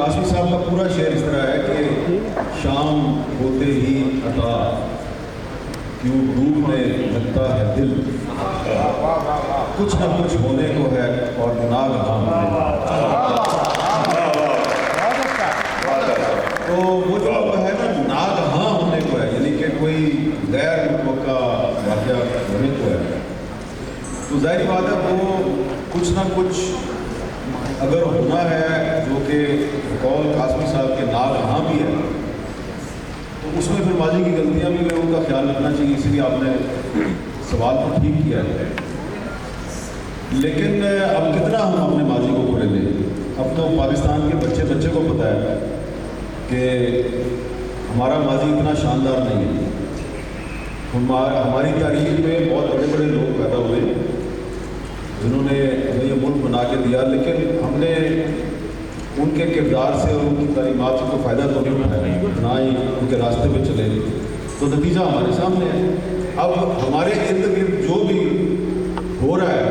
قاسمی صاحب کا پورا شعر اس طرح ہے کہ شام ہوتے ہی عطا کیوں ڈوبنے لگتا ہے دل، کچھ نہ کچھ ہونے کو ہے اور ناگہاں تو وہ جو ہے نا ناگہاں ہونے کو ہے، یعنی کہ کوئی غیر متوقع واقعہ ہونے کو ہے، تو ظاہری بات ہے وہ کچھ نہ کچھ اگر ہونا ہے جو کہ قول قاسمی صاحب کے ناگہاں بھی ہے، تو اس میں پھر ماضی کی غلطیاں بھی ان کا خیال رکھنا چاہیے، اس لیے آپ نے سوال کو ٹھیک کیا ہے۔ لیکن اب کتنا ہم اپنے ماضی کو بھولیں گے؟ اب تو پاکستان کے بچے بچے کو پتہ ہے کہ ہمارا ماضی اتنا شاندار نہیں ہے۔ ہماری تاریخ میں بہت بڑے بڑے لوگ پیدا ہوئے جنہوں نے ہمیں یہ ملک بنا کے دیا، لیکن ہم نے ان کے کردار سے اور ان کی تعلیمات سے کوئی فائدہ تو نہیں اٹھایا، نہ ہی ان کے راستے پہ چلے، تو نتیجہ ہمارے سامنے ہے۔ اب ہمارے ارد گرد جو بھی ہو رہا ہے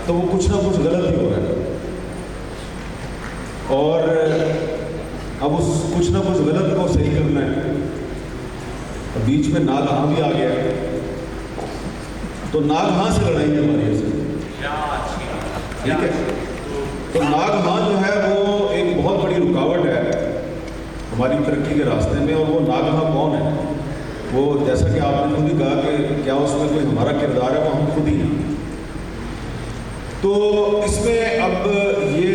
تو وہ کچھ نہ کچھ غلط ہی ہو رہا ہے، اور اب اس کچھ نہ کچھ غلط کو صحیح کرنا ہے۔ بیچ میں ناگہاں بھی آ گیا ہے، تو ناگہاں سے لڑائی ہے ہماری سے، ٹھیک ہے؟ تو ناگہاں جو ہے وہ ایک بہت بڑی رکاوٹ ہے ہماری ترقی کے راستے میں، اور وہ ناگہاں کون ہے؟ وہ جیسا کہ آپ نے خود ہی کہا کہ کیا اس میں کوئی ہمارا کردار ہے؟ وہ ہم خود ہی ہیں۔ تو اس میں اب یہ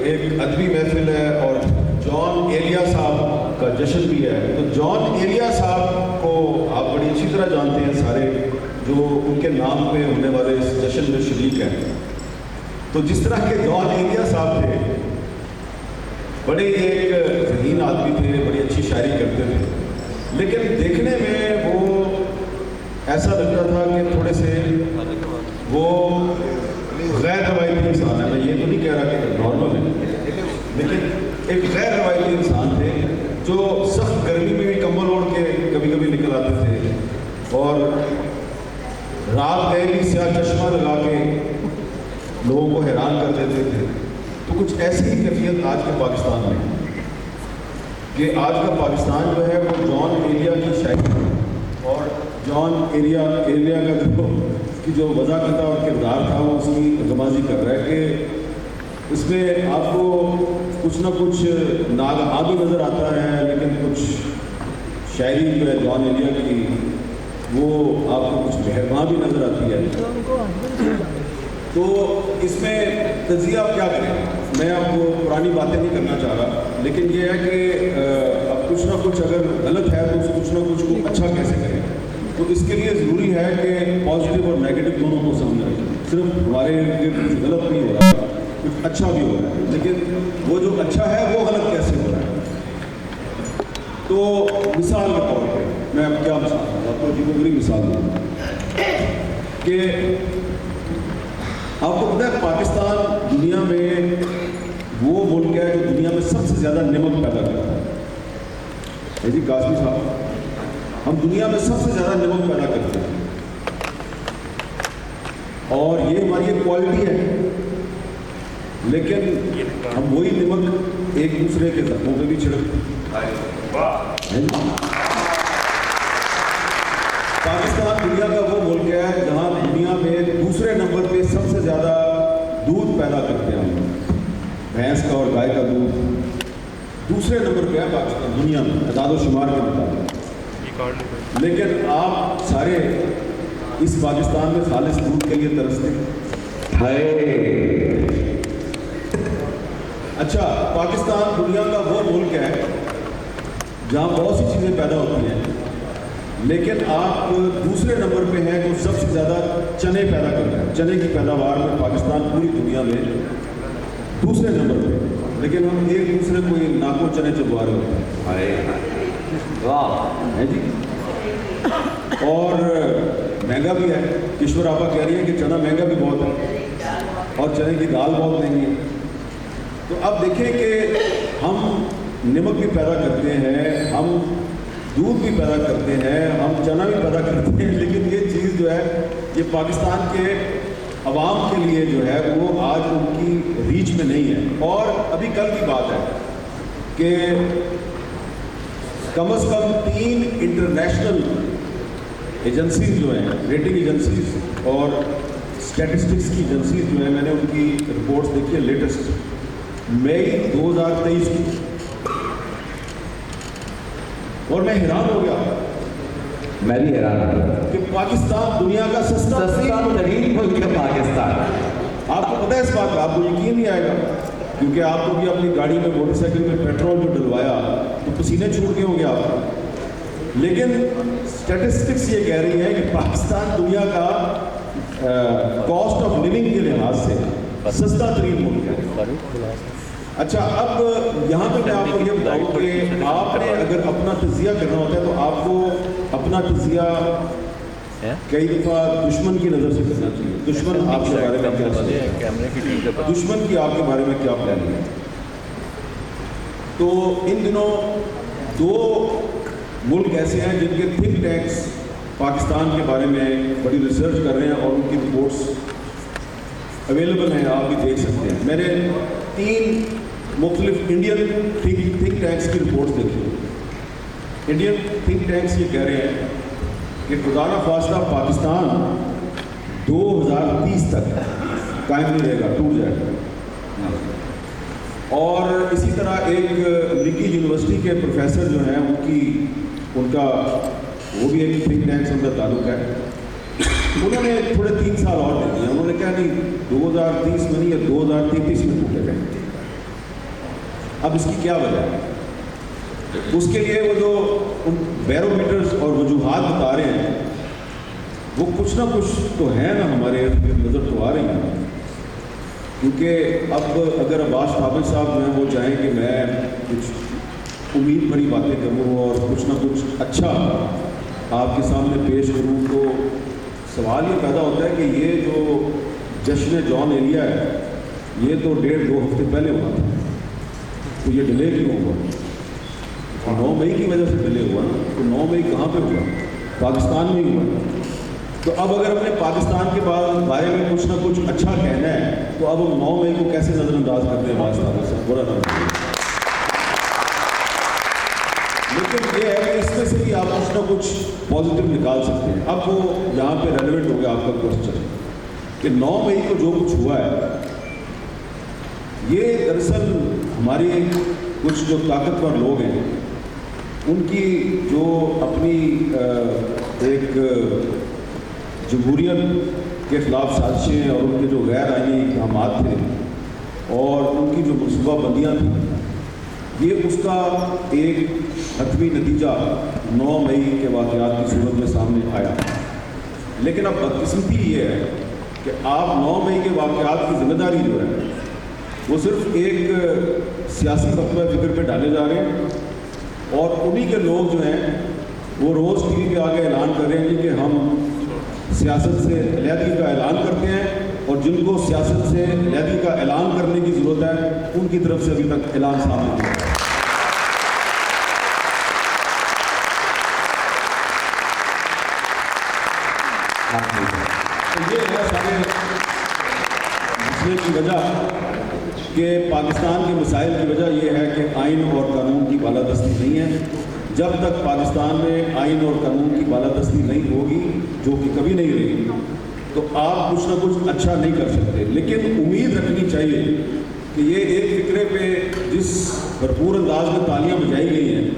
ایک ادبی محفل ہے اور جان ایلیا صاحب کا جشن بھی ہے، تو جان ایلیا صاحب کو آپ بڑی اچھی طرح جانتے ہیں سارے جو ان کے نام پہ ہونے والے اس جشن میں شریک ہیں۔ تو جس طرح کے جان ایلیا صاحب تھے، بڑے ایک ذہین آدمی تھے، بڑی اچھی شاعری کرتے تھے، لیکن دیکھنے میں وہ ایسا لگتا تھا کہ تھوڑے سے وہ غیر روایتی انسان ہے۔ میں یہ تو نہیں کہہ رہا کہ نارمل ہے، لیکن ایک غیر روایتی انسان تھے جو سخت گرمی میں بھی کمبل اوڑھ کے کبھی کبھی نکل آتے تھے، اور رات گئے بھی سیاہ چشمہ لگا کے لوگوں کو حیران کر دیتے تھے۔ تو کچھ ایسی ہی کیفیت آج کے پاکستان میں کہ آج کا پاکستان جو ہے وہ جان ایلیا کی شاعری اور جان ایلیا کا جو وضاحت اور کردار تھا وہ اس کی غمازی کر رہا ہے کہ اس میں آپ کو کچھ نہ کچھ ناگہاں بھی نظر آتا ہے، لیکن کچھ شاعری جو ہے جان ایلیا کی وہ آپ کو کچھ مہرباں بھی نظر آتی ہے۔ تو اس میں تجزیہ آپ کیا کریں؟ میں آپ کو پرانی باتیں نہیں کرنا چاہ رہا، لیکن یہ ہے کہ اب کچھ نہ کچھ اگر غلط ہے تو کچھ نہ کچھ کو اچھا کیسے کریں؟ تو اس کے لیے ضروری ہے کہ پازیٹیو اور نیگیٹو دونوں کو سامنے رکھیں۔ صرف ہمارے کچھ غلط نہیں ہو رہا، کچھ اچھا بھی ہو رہا ہے، لیکن وہ جو اچھا ہے وہ غلط کیسے ہو رہا ہے؟ تو مثال کے طور پہ میں اب کیا مثال دوں؟ آپ کو عجیب و غریب مثال دوں کہ آپ کو پتہ ہے پاکستان دنیا میں وہ ملک ہے جو دنیا میں سب سے زیادہ نمک پیدا کرتا ہے۔ جی قاسمی صاحب، ہم دنیا میں سب سے زیادہ نمک پیدا کرتے ہیں، اور یہ ہماری ایک کوالٹی ہے، لیکن ہم وہی نمک ایک دوسرے کے زخموں پہ بھی چھڑکتے ہیں۔ پاکستان دنیا کا وہ ملک ہے جہاں دنیا میں دوسرے نمبر پہ سب سے زیادہ دودھ پیدا کرتے ہیں، بھینس کا اور گائے کا دودھ دوسرے نمبر پہ ہے پاکستان دنیا میں اعداد و شمار کے مطابق۔ لیکن آپ سارے اس پاکستان میں خالص دودھ کے لیے ترستے ہیں۔ اچھا، پاکستان دنیا کا وہ ملک ہے جہاں بہت سی چیزیں پیدا ہوتی ہیں، لیکن آپ دوسرے نمبر پہ ہیں تو سب سے زیادہ چنے پیدا کرتے ہیں۔ چنے کی پیداوار میں پاکستان پوری دنیا میں دوسرے نمبر پہ، لیکن ہم ایک دوسرے کو یہ ناکوں چنے چبوا رہے ہوتے ہیں۔ واہ ہے جی، اور مہنگا بھی ہے۔ کشور آپا کہہ رہی ہے کہ چنا مہنگا بھی بہت ہے اور چنے کی دال بہت مہنگی ہے۔ تو اب دیکھیں کہ ہم نمک بھی پیدا کرتے ہیں، ہم دودھ بھی پیدا کرتے ہیں، ہم چنا بھی پیدا کرتے ہیں، لیکن یہ چیز جو ہے یہ پاکستان کے عوام کے لیے جو ہے وہ آج ان کی ریچ میں نہیں ہے. اور ابھی کل کی بات ہے کہ کم از کم 3 انٹرنیشنل ایجنسیز جو ہیں, ریٹنگ ایجنسیز اور اسٹیٹسٹکس کی ایجنسیز جو ہیں, میں نے ان کی رپورٹس دیکھی ہے لیٹسٹ مئی 2023 کی, اور میں حیران ہو گیا. میں بھی حیران ہوں کہ پاکستان دنیا کا سستا ترین ملک ہے پاکستان. آپ کو پتہ ہے اس بات کا, آپ کو یقین نہیں آئے گا, کیونکہ آپ کو بھی اپنی گاڑی میں موٹر سائیکل میں پیٹرول جو ڈلوایا تو پسینے چھوٹ گئے ہوں گے آپ کو. لیکن اسٹیٹسٹکس یہ کہہ رہی ہے کہ پاکستان دنیا کا کاسٹ آف لیونگ کے لحاظ سے سستا ترین ملک ہے. اچھا, اب یہاں پہ میں آپ کو یہ بتاؤں کہ آپ نے اگر اپنا تجزیہ کرنا ہوتا ہے تو آپ کو اپنا تجزیہ کئی دفعہ دشمن کی نظر سے کرنا چاہیے. دشمن آپ کے بارے میں کیا سوچتا ہے, دشمن کی آپ کے بارے میں کیا پلاننگ ہے. تو ان دنوں 2 ملک ایسے ہیں جن کے تھنک ٹینکس پاکستان کے بارے میں بڑی ریسرچ کر رہے ہیں اور ان کی رپورٹس اویلیبل ہیں, آپ بھی دیکھ سکتے ہیں. میں نے 3 مختلف انڈین تھنک ٹینکس کی رپورٹس دیکھی. انڈین تھنک ٹینکس یہ کہہ رہے ہیں کہ خدا نہ خواستہ پاکستان 2030 تک قائم نہیں رہے گا, ٹوٹ جائے گا. اور اسی طرح ایک امریکی یونیورسٹی کے پروفیسر جو ہیں ان کا وہ بھی ایک تھنک ٹینک سے ان کا تعلق ہے. انہوں نے تھوڑے 3 سال اور دے دیا. انہوں نے کہا نہیں 2030 میں نہیں, یا 2033 میں ٹوٹے گئے. اب اس کی کیا وجہ ہے؟ اس کے لیے وہ جو بیرو میٹرز اور وجوہات بتا رہے ہیں وہ کچھ نہ کچھ تو ہے نا, ہمارے نظر تو آ رہی ہیں. کیونکہ اب اگر عباس قابل صاحب جو ہیں وہ چاہیں کہ میں کچھ امید بھری باتیں کروں اور کچھ نہ کچھ اچھا آپ کے سامنے پیش کروں, تو سوال یہ پیدا ہوتا ہے کہ یہ جو جشن جون ایریا ہے یہ تو 1.5-2 ہفتے پہلے ہوا تھا, تو یہ ڈیلے کیوں ہوا؟ 9 مئی کی وجہ سے ڈیلے ہوا نا. تو 9 مئی کہاں پہ ہوا؟ پاکستان میں ہی ہوا. تو اب اگر اپنے پاکستان کے بارے میں کچھ نہ کچھ اچھا کہنا ہے تو اب ہم 9 مئی کو کیسے نظر انداز کرتے ہیں واسطہ سے, برا نہ. لیکن یہ ہے کہ اس میں سے بھی آپ کچھ نہ کچھ پازیٹیو نکال سکتے ہیں. اب وہ یہاں پہ ریلیونٹ ہو گیا آپ کا کوشچن کہ 9 مئی کو جو کچھ ہوا ہے یہ دراصل ہماری کچھ جو طاقتور لوگ ہیں ان کی جو اپنی ایک جمہوریت کے خلاف سازشیں اور ان کے جو غیر آئینی اقدامات تھے اور ان کی جو منصوبہ بندیاں تھیں, یہ اس کا ایک حتمی نتیجہ 9 مئی کے واقعات کی صورت میں سامنے آیا. لیکن اب بدقسمتی یہ ہے کہ آپ 9 مئی کے واقعات کی ذمہ داری جو ہے وہ صرف ایک سیاسی مکتبہ فکر پہ ڈالے جا رہے ہیں, اور انہی کے لوگ جو ہیں وہ روز ٹی وی پہ آگے اعلان کر رہے ہیں کہ ہم سیاست سے علیحدگی کا اعلان کرتے ہیں, اور جن کو سیاست سے علیحدگی کا اعلان کرنے کی ضرورت ہے ان کی طرف سے ابھی تک اعلان سامنے نہیں ہے. تو یہ ہے سارے مسئلے کی وجہ کہ پاکستان کے مسائل کی وجہ یہ ہے کہ آئین اور قانون کی بالادستی نہیں ہے. جب تک پاکستان میں آئین اور قانون کی بالادستی نہیں ہوگی, جو کہ کبھی نہیں رہے گی, تو آپ کچھ نہ کچھ اچھا نہیں کر سکتے. لیکن امید رکھنی چاہیے کہ یہ ایک فکرے پہ جس بھرپور انداز میں تالیاں بجائی گئی ہیں,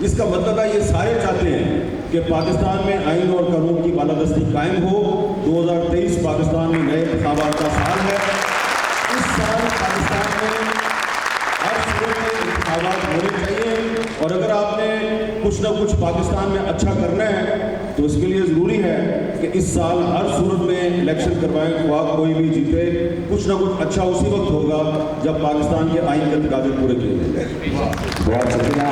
اس کا مطلب ہے یہ سارے چاہتے ہیں کہ پاکستان میں آئین اور قانون کی بالادستی قائم ہو. 2023 پاکستان میں نئے انتخابات کا سال ہے. اس سال پاکستان میں ہر صورت میں انتخابات ہونے چاہیے, اور اگر آپ نے کچھ نہ کچھ پاکستان میں اچھا کرنا ہے تو اس کے لیے ضروری ہے کہ اس سال ہر صورت میں الیکشن کروائیں, خواہ کوئی بھی جیتے. کچھ نہ کچھ اچھا اسی وقت ہوگا جب پاکستان کے آئین کے تقاضے پورے کیے جائیں. بہت شکریہ.